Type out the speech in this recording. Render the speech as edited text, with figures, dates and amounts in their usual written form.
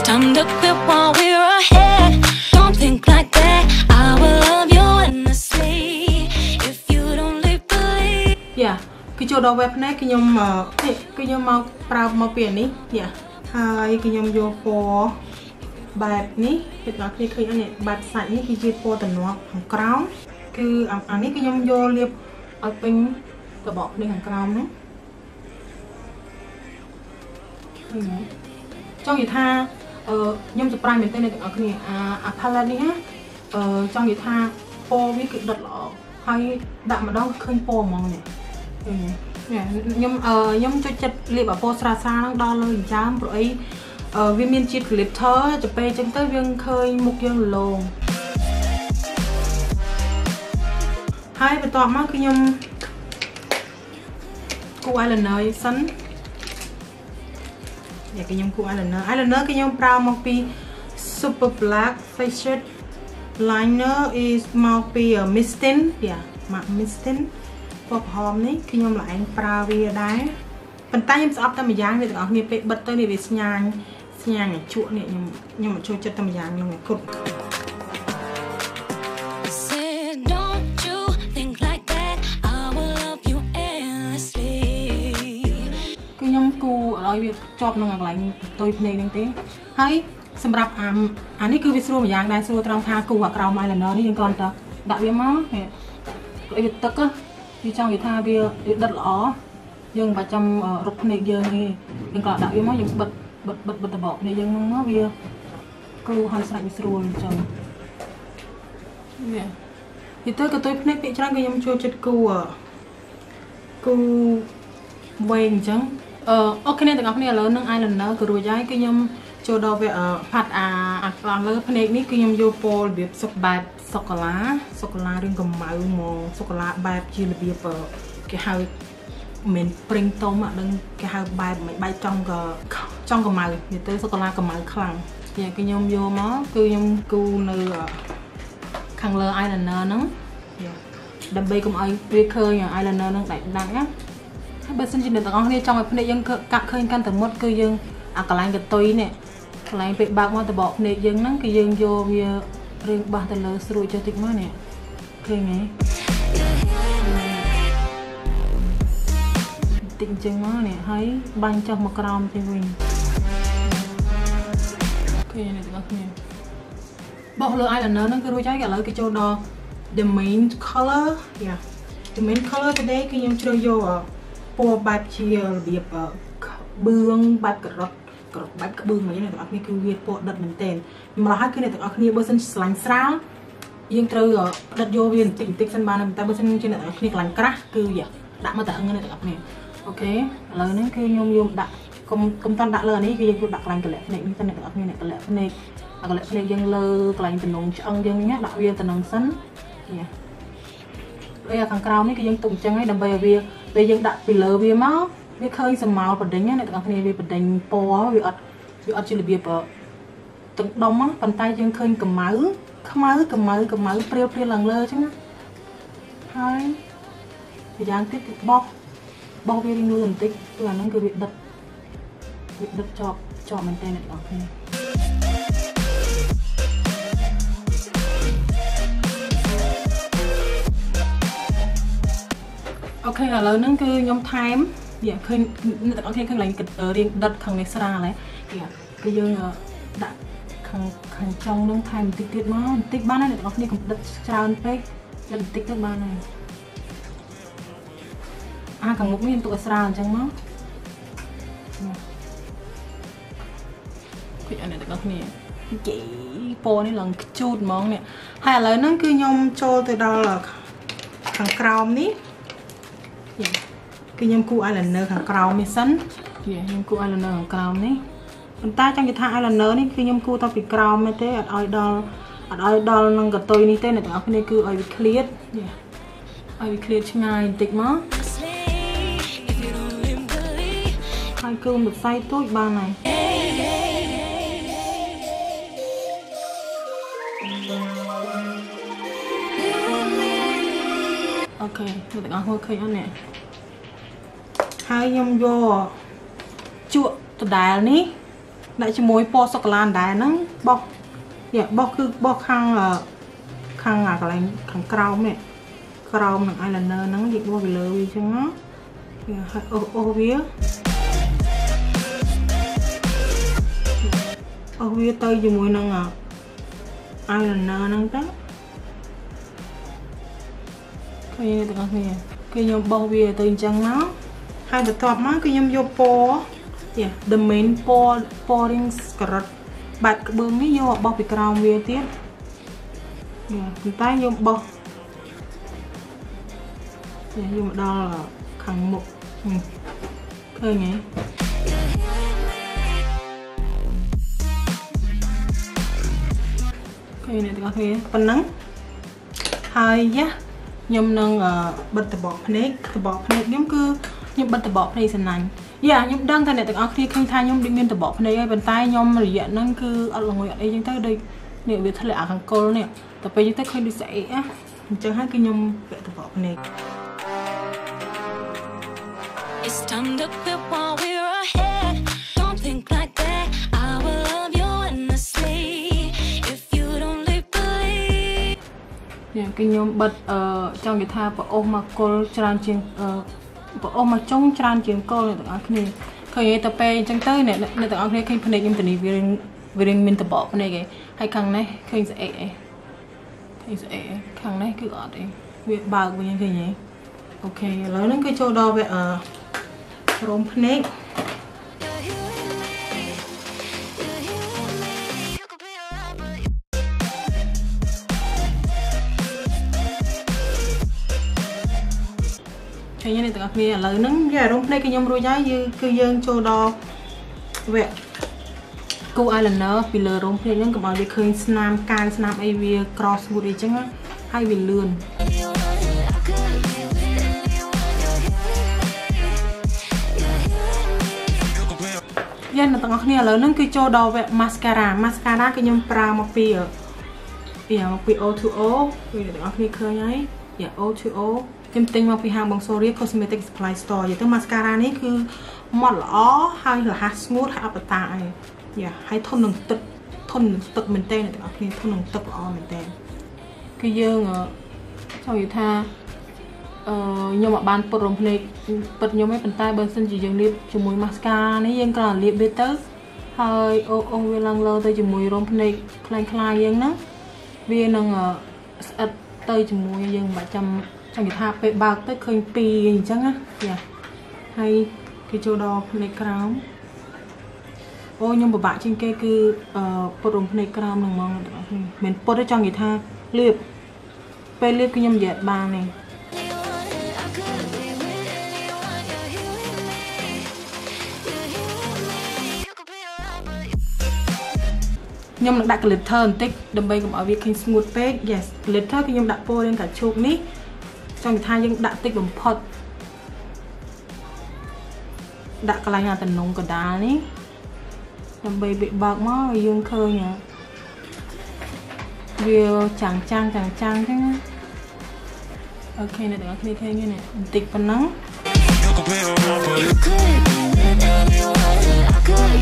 time to quit while we're ahead. Don't think like that. I will love you endlessly if you don't leave believe. Yeah, គឺចូលដល់ web នេះគឺខ្ញុំមកប្រើមកពីនេះ Yeah ហើយគឺខ្ញុំយកពណ៌បែបនេះគឺអ្នកគ្នាឃើញនេះបែបសាច់នេះគឺជាពណ៌តំណប់ខាងក្រោមគឺអានេះគឺខ្ញុំយកលាបឲ្យពេញក្របនេះខាងក្រោមហ្នឹងចង់និយាយថាខ្ញុំសប្រាយមែនទេអ្នកទាំងអស់គ្នាអា palette នេះណាចង់និយាយថាពណ៌វាគឺដុតល្អហើយដាក់ម្ដងឃើញពណ៌ហ្មងនេះខ្ញុំចូលចិត្តលាបពណ៌ស្រាលៗហ្នឹងដល់លើចិញ្ចើមព្រោះអីវាមានជាតិ glitter ទៅពេលអញ្ចឹងទៅវាឃើញមុខយើងលងហើយបន្ទាប់មកគឺខ្ញុំគូ eyeliner សិនគឺខ្ញុំគូ eyeliner គឺខ្ញុំប្រើមកពី Super Black Face Shade Liner is មកពី Mistin មក Mistin ពណ៌ក្រហមនេះគឺខ្ញុំឡើងប្រើវាដែរប៉ុន្តែខ្ញុំស្អប់តែម្យ៉ាងនេះទាំងអស់គ្នាពេលបិទទៅនេះវាស្ញាញជក់នេះខ្ញុំចូលចិត្តតែម្យ៉ាងហ្នឹងគត់ខ្ញុំគូឲ្យវាជាប់នឹងកន្លែងតុយភ្នែកហ្នឹងទេហើយសម្រាប់អានេះគឺវាស្រួលម្យ៉ាងដែរស្រួលត្រង់ថាគូអាក្រោម eyeliner នេះយើងគ្រាន់តែដាក់វាមកវាទឹកវាចង់និយាយថាវាដិតល្អយើងមិនបាច់ចាំរត់ភ្នែកយើងទេយើងក៏ដាក់វាមកយើងបិទតបភ្នែកយើងហ្នឹងមកវាគូឲ្យស្រេចវាស្រួលអញ្ចឹងនេះទៅក៏តុយភ្នែកពាក្យច្រើនគឺខ្ញុំចូលចិត្តគូវែងអញ្ចឹងអូខេអ្នកទាំងអស់គ្នាឥឡូវនឹង eyeliner ក៏រួចហើយគឺខ្ញុំចូលដល់វាផាត់អាខាងលើភ្នែកនេះគឺខ្ញុំយកពណ៌របៀបសុកបែបសូកូឡារឿងកម្មៅហ្មងសូកូឡាបែបជារបៀបគេហៅមិនព្រិងតុំអានឹងគេហៅបែបមិនបែកចង់កម្មៅនិយាយទៅសូកូឡាកម្មៅខ្លាំងគឺខ្ញុំយកមកគឺខ្ញុំគូនៅខាងលើ eyeliner ហ្នឹងដើម្បីកុំឲ្យវាឃើញ eyeliner ហ្នឹងដាច់ណាបើសិនជាអ្នកទាំងអស់គ្នាចង់ឲ្យភ្នែកយើងកាក់ឃើញកាន់តែមុតគឺយើងអាកន្លែងកតុយនេះកន្លែងពេលបើកមកតបភ្នែកយើងហ្នឹងគឺយើងយកវារឿងបោះទៅលើស្រួចចុះតិចមកនេះឃើញទេតិចអញ្ចឹងមកនេះហើយបាញ់ចុះមកក្រោមទៅវិញឃើញអ្នកទាំងអស់គ្នាបោះលើ eyeliner ហ្នឹងគឺរួចហើយឥឡូវគេចូលដល់ the main color the main color today គឺខ្ញុំជ្រើសយកពណ៌បែបជារបៀបបឿងបែបក្រត់បែបក្បឿងអីអ្នកទាំងអស់គ្នាគឺវាពណ៌ដិតមែនទែនម្ល៉េះហើយគឺអ្នកទាំងអស់គ្នាបើសិនឆ្លាញ់ស្រាលយើងត្រូវដិតយកវាបន្តិចសិនបានតែបើសិនជាអ្នកទាំងអស់គ្នាកន្លងក្រាស់គឺដាក់មកតែហឹងអ្នកទាំងអស់គ្នាអូខេឥឡូវនេះគឺខ្ញុំយកដាក់កុំតាន់ដាក់លើអានេះគឺយើងយកដាក់កន្លែងកលៈភ្នែកនេះទៅអ្នកទាំងអស់គ្នាកលៈភ្នែកយើងលើកន្លែងតំណងឆ្អឹងយើងនេះដាក់វាតំណងសិនហើយខាងក្រោមនេះគឺយើងទុកអញ្ចឹងហើយដើម្បីឲ្យវាពេលយើងដាក់ពីលើវាមកវាឃើញសម្ោលបដិញអ្នកទាំងអស់គ្នាវាបដិញពណ៌វាអត់ជារបៀបទាំងដុំប៉ុន្តែយើងឃើញកម្មៅព្រាវឡើងលើអញ្ចឹងហើយយ៉ាងទៀតគឺបោះវារៀងលឿនបន្តិចព្រោះអាហ្នឹងគឺវាដិតជាប់មែនតើអ្នកទាំងអស់គ្នាអូខេឥឡូវហ្នឹងគឺខ្ញុំថែមឃើញអ្នកទាំងអស់គ្នាឃើញឡើងរៀងដិតខាងនេះស្រាលហើយគឺយើងដាក់ខាងចុងហ្នឹងថែមបន្តិចទៀតមកបន្តិចបានហើយអ្នកទាំងអស់គ្នាកុំដិតច្រើនពេកដិតបន្តិចទៅបានហើយខាងមុខនេះទុកឲ្យស្រាលអញ្ចឹងមកគឺអ្នកទាំងអស់គ្នាយេពណ៌នេះឡើងខ្ជូតហ្មងនេះហើយឥឡូវហ្នឹងគឺខ្ញុំចូលទៅដល់ខាងក្រោមនេះគឺខ្ញុំគូ eyeliner ខាងក្រោមនេះសិនខ្ញុំគូ eyeliner ខាងក្រោមនេះប៉ុន្តែចង់និយាយថា eyeliner នេះគឺខ្ញុំគូតពីក្រោមទេអត់ឲ្យដល់នឹងកតុយនេះទេអ្នកទាំងអស់គ្នាគឺឲ្យវាឃ្លាតឆ្ងាយបន្តិចមកហើយគូសរសៃទូចបានហើយអូខេអ្នកទាំងអស់គ្នាឃើញអត់នេះហើយខ្ញុំយកជក់ដដែលនេះ đại chỉ mối po sọc lan đá nắng bọc bọc cứ bọc khang cái này khang cào mẹ cào nằng ai là nơ nắng dịch bọc về lơ vì chứ nó ô vía tơi chỉ mối nằng ai là nơ nắng đó cái này tụi con nè cái nhom bọc vía tơi chẳng nó hai bật top má cái nhom vô po the main pouring skirt bạch cái bơm ấy vô bọc bị cào về tiếp chúng ta vô bọc vô một đo là khẳng một khơi nhé khơi này có thể phần nắng hai giá nhom nâng bật tập bỏ phết nhóm cứ nhom bật tập bỏ này sần nành nhóm đăng thay này từng khi khơi thay nhóm định biên tập bỏ này bên tay nhóm mà diện nâng cứ ở ngoài đây chúng ta đây nè việc thật là hàng cô nè tập bây giờ tới khơi đi sẽ chẳng hạn cái nhom vẽ tập bỏ này It's time to quit while we're ahead. Don't think like that. I will love you endlessly. If you don't believe. Cái nhóm bật trong cái tha bộ ôm mà cô tràn chiên bộ ôm mà trông tràn chiên cô này tụi anh này khởi tập pe chẳng tới này tụi anh này khi phần này nhóm tình vì mình tập bỏ phần này cái hay khăng này khởi sẽ khăng này cứ ở đây việc bạc với những cái gì ok lấy nó cái chỗ đo về rôm phần này cái này tụi anh lấy nó ra rôm phần này cái nhóm rồi giá như cứ dân chỗ đo về cô ai là nó vì lừa rôm phần này nó bảo việc khơi snap can snap ai vì cross một đi chứ hay vì lươn dân là tụi anh này lớn nó cứ cho đo về mascara cái nhóm pra một pi ở một pi O2O vì tụi anh này khơi nhái O2O tìm tinh một pi hàng bằng Soria Cosmetic Supply Store vậy tức mascara này cứ một lõ hay là hạt smooth hay áp tại hay thôn nồng tực mình tên này tụi anh này thôn nồng tực lõ mình tên cái dương sau vậy tha nhưng mà ban bật rồng này bật nhóm mấy bàn tay bên sân chỉ dừng liệp chỉ mùi mascara này dân còn liệp biết tới hơi ông viên lăng lơ tới chỉ mùi rồng này khai dân nó viên năng tới chỉ mùi dân 300 trong cái tháp về bạc tới khơi pi gì chắc á hay cái chỗ đo này cào nhưng mà bạn trên kia cứ bật rồng này cào nằm mong mình bật ở trong cái tháp liệp về liệp cái nhom dệt ba này nhom đặt cái glitter tích đầm bay cũng ở việc kinh smooth page yes glitter cái nhom đặt po lên cả chụp ní trong cái thai nhưng đặt tích bằng pot đặt cái này là tận nông cả đá ní đầm bay bị bạc máu dương khơi nhỉ video chẳng trang thế ok này được ok thế như này tích phần nắng You could be a robber. You could be anyone. I could be